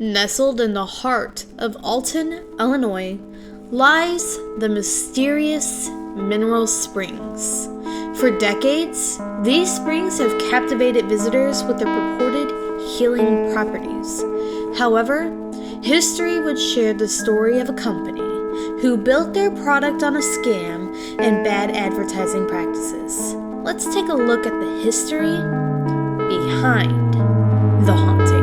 Nestled in the heart of Alton, Illinois, lies the mysterious Mineral Springs. For decades, these springs have captivated visitors with their purported healing properties. However, history would share the story of a company who built their product on a scam and bad advertising practices. Let's take a look at the history behind the haunting.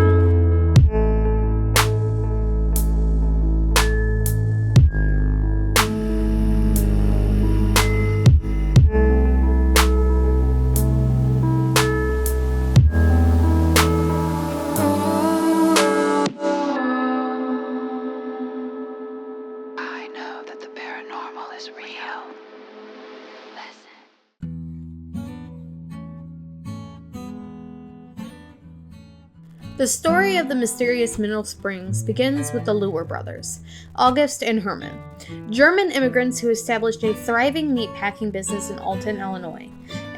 Is real. The story of the mysterious mineral springs begins with the Luer brothers, August and Hermann, German immigrants who established a thriving meatpacking business in Alton, Illinois.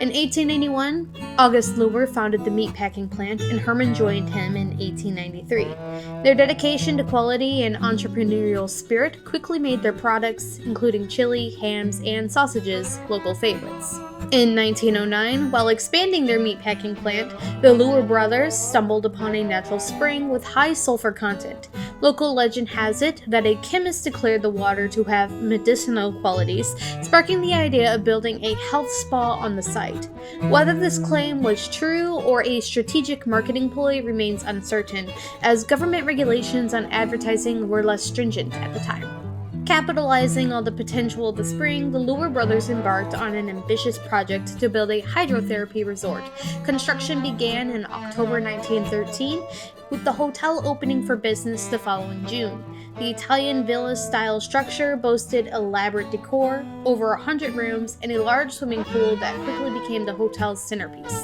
In 1881, August Luer founded the meatpacking plant and Hermann joined him in 1893. Their dedication to quality and entrepreneurial spirit quickly made their products, including chili, hams, and sausages, local favorites. In 1909, while expanding their meatpacking plant, the Luer brothers stumbled upon a natural spring with high sulfur content. Local legend has it that a chemist declared the water to have medicinal qualities, sparking the idea of building a health spa on the site. Whether this claim was true or a strategic marketing ploy remains uncertain, as government regulations on advertising were less stringent at the time. Capitalizing on the potential of the spring, the Luer brothers embarked on an ambitious project to build a hydrotherapy resort. Construction began in October 1913, with the hotel opening for business the following June. The Italian villa-style structure boasted elaborate decor, over 100 rooms, and a large swimming pool that quickly became the hotel's centerpiece.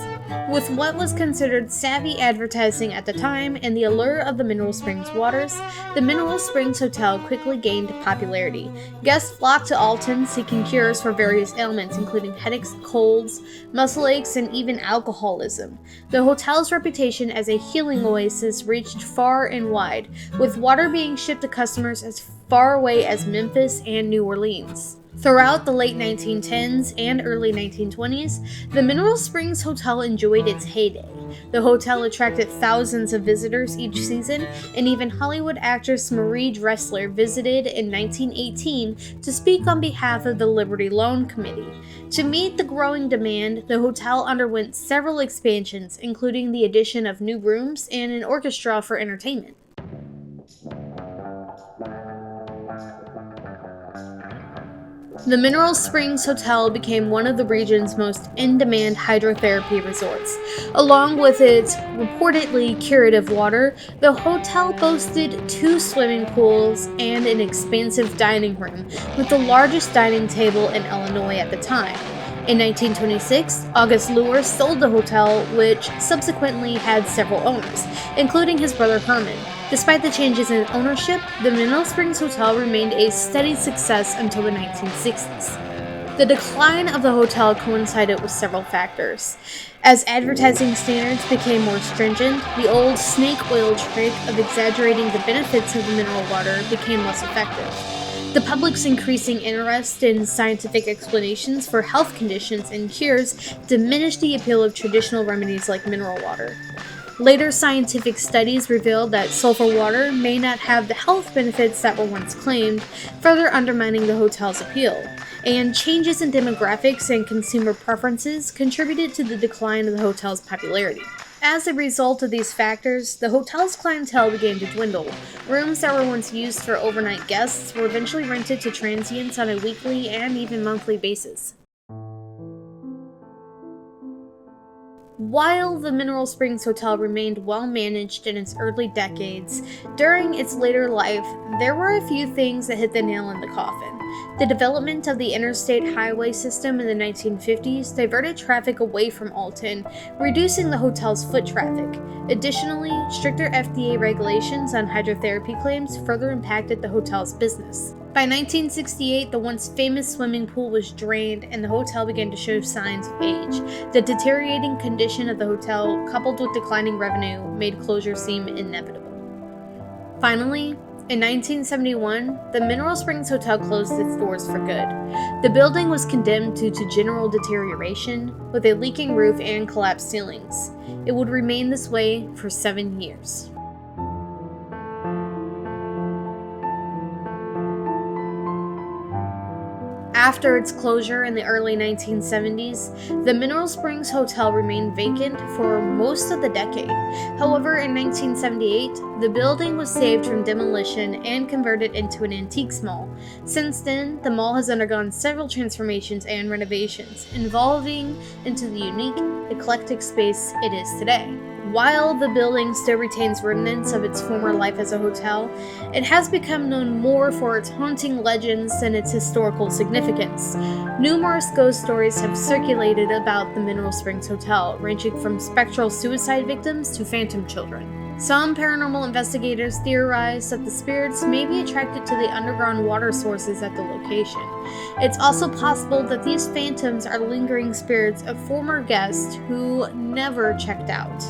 With what was considered savvy advertising at the time and the allure of the Mineral Springs waters, the Mineral Springs Hotel quickly gained popularity. Guests flocked to Alton seeking cures for various ailments, including headaches, colds, muscle aches, and even alcoholism. The hotel's reputation as a healing oasis reached far and wide, with water being shipped to customers as far away as Memphis and New Orleans. Throughout the late 1910s and early 1920s, the Mineral Springs Hotel enjoyed its heyday. The hotel attracted thousands of visitors each season, and even Hollywood actress Marie Dressler visited in 1918 to speak on behalf of the Liberty Loan Committee. To meet the growing demand, the hotel underwent several expansions, including the addition of new rooms and an orchestra for entertainment. The Mineral Springs Hotel became one of the region's most in-demand hydrotherapy resorts. Along with its reportedly curative water, the hotel boasted 2 swimming pools and an expansive dining room, with the largest dining table in Illinois at the time. In 1926, August Luer sold the hotel, which subsequently had several owners, including his brother Hermann. Despite the changes in ownership, the Mineral Springs Hotel remained a steady success until the 1960s. The decline of the hotel coincided with several factors. As advertising standards became more stringent, the old snake oil trick of exaggerating the benefits of the mineral water became less effective. The public's increasing interest in scientific explanations for health conditions and cures diminished the appeal of traditional remedies like mineral water. Later scientific studies revealed that sulfur water may not have the health benefits that were once claimed, further undermining the hotel's appeal. And changes in demographics and consumer preferences contributed to the decline of the hotel's popularity. As a result of these factors, the hotel's clientele began to dwindle. Rooms that were once used for overnight guests were eventually rented to transients on a weekly and even monthly basis. While the Mineral Springs Hotel remained well-managed in its early decades, during its later life, there were a few things that hit the nail in the coffin. The development of the interstate highway system in the 1950s diverted traffic away from Alton, reducing the hotel's foot traffic. Additionally, stricter FDA regulations on hydrotherapy claims further impacted the hotel's business. By 1968, the once famous swimming pool was drained and the hotel began to show signs of age. The deteriorating condition of the hotel, coupled with declining revenue, made closure seem inevitable. Finally, in 1971, the Mineral Springs Hotel closed its doors for good. The building was condemned due to general deterioration, with a leaking roof and collapsed ceilings. It would remain this way for 7 years. After its closure in the early 1970s, the Mineral Springs Hotel remained vacant for most of the decade. However, in 1978, the building was saved from demolition and converted into an antiques mall. Since then, the mall has undergone several transformations and renovations, evolving into the unique, eclectic space it is today. While the building still retains remnants of its former life as a hotel, it has become known more for its haunting legends than its historical significance. Numerous ghost stories have circulated about the Mineral Springs Hotel, ranging from spectral suicide victims to phantom children. Some paranormal investigators theorize that the spirits may be attracted to the underground water sources at the location. It's also possible that these phantoms are lingering spirits of former guests who never checked out.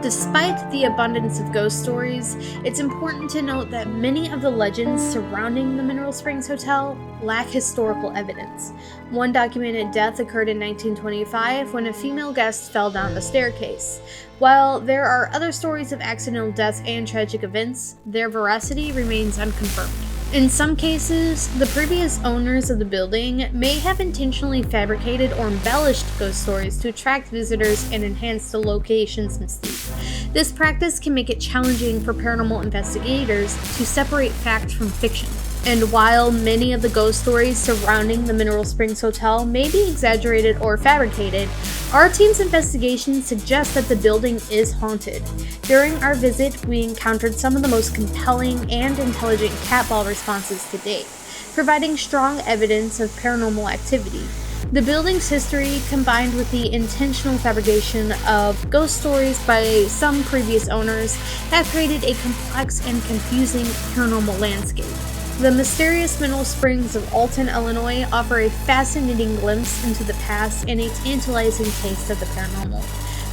Despite the abundance of ghost stories, it's important to note that many of the legends surrounding the Mineral Springs Hotel lack historical evidence. One documented death occurred in 1925 when a female guest fell down the staircase. While there are other stories of accidental deaths and tragic events, their veracity remains unconfirmed. In some cases, the previous owners of the building may have intentionally fabricated or embellished ghost stories to attract visitors and enhance the location's mystique. This practice can make it challenging for paranormal investigators to separate fact from fiction. And while many of the ghost stories surrounding the Mineral Springs Hotel may be exaggerated or fabricated, our team's investigation suggests that the building is haunted. During our visit, we encountered some of the most compelling and intelligent catball responses to date, providing strong evidence of paranormal activity. The building's history, combined with the intentional fabrication of ghost stories by some previous owners, have created a complex and confusing paranormal landscape. The mysterious Mineral Springs of Alton, Illinois offer a fascinating glimpse into the past and a tantalizing taste of the paranormal.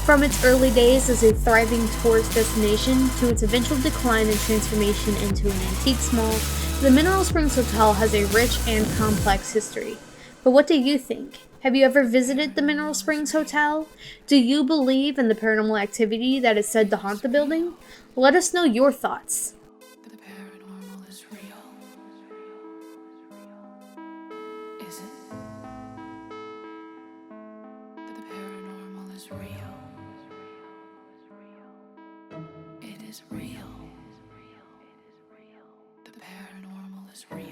From its early days as a thriving tourist destination to its eventual decline and transformation into an antiques mall, the Mineral Springs Hotel has a rich and complex history. But what do you think? Have you ever visited the Mineral Springs Hotel? Do you believe in the paranormal activity that is said to haunt the building? Let us know your thoughts. The paranormal is real. Is it? The paranormal is real. It is real. The paranormal is real.